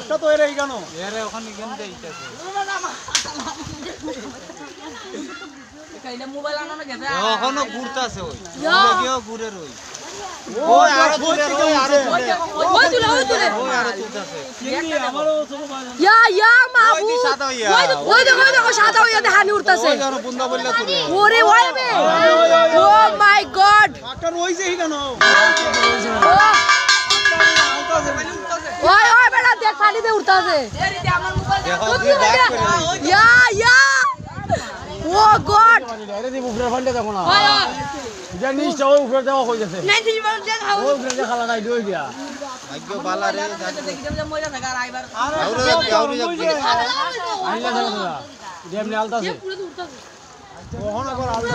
আচ্ছা তো এরে কেন এরে ওখানে কেন যাইতাছে কাইলে মোবাইল আনানো গেছে ওখানে ঘুরতাছে ওই কেউ ঘুরে রই ওই আরো দূরে ওই আরো দূরে ওই তুলে ওই আরো ঘুরতাছে চিনি আমারও ছোট ভাই ইয়া মাবু ওই দি সাদা হইয়া ওই দেখো সাদা হইয়া হানি উঠতাছে ওই জানো বুন্দা বললা তুলে ওরে ওই বে ও মাই গড ডাক্তার ওই যে কেন ওই বেটা দেখ খালি দে উঠতাছে দেখো তুই ব্যাক করে ইয়া ও গড আরে দি উপরে ফান্ডে দেখো না ওই যা নিচে ওই উপরে দেওয়া হই যাচ্ছে নাই দিই বল দেখ ওই উপরে দেখা লাগাই দই দিয়া ভাগ্য বালা রে মইরা থাকা আর আইবার আউরে আইলা দেখো না যেমনি আলতাছে পুরো উঠতাছে ওহন আবার আলতা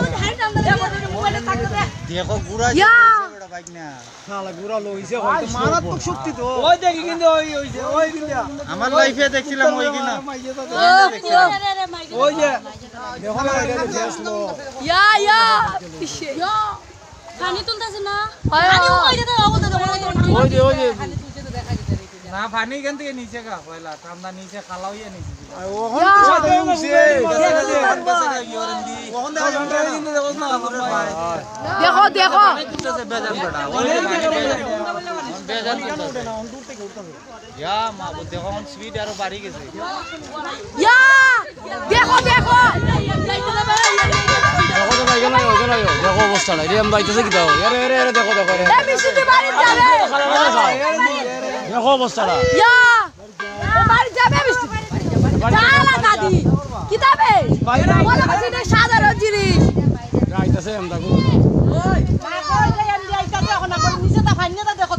মোবাইলে থাকতে দে দেখো গুড়া ইয়া বড় বাইক না শালা গুরা লইছে হয়তো মারাত্মক শক্তি তো ওই দেখি কিন্তু ওই হইছে ওই কিন্তু আমার লাইফে দেখছিলাম ওই কিনা ওই যে দেখো না এটা ফেসলো ইয়া পানি তুলতাছে না পানি কইতে তো অবস্থা ওই যে না পানি কেন থেকে নিচে গা পয়লা ঠান্ডা নিচে খালা হইয়া নিচে ওহন সাথে উঠছে ওহন দেখা কিন্তু দেখো না দেখো করতেছে বেজান বড়া ওই বেজান করতেছে দূর থেকে উঠতাছে ইয়া মা দেখো কোন স্পিড আরো বাড়ি গেছে ইয়া দেখো দেখো তো ভাই কেন দেখো অবস্থাটা এরম বাইতেছে কি দাও এরে দেখো রে এ মিষ্টি বাড়ি যাবে দেখো অবস্থাটা ইয়া ও বাড়ি যাবে মিষ্টি জালা দাদি কিতাবে বলে বসে সাধারণ জিনিস রাইতাছে এম দেখো ওই মা কই যে এম দিইতাছে এখন আপনি নিচে তা ফাইনে দেখো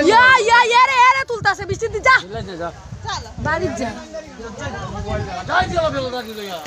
ইয়া এরে তুলতাছে মিষ্টি দি যা যা বাড়ি যা যাই দিও বেলটা দিলো ইয়া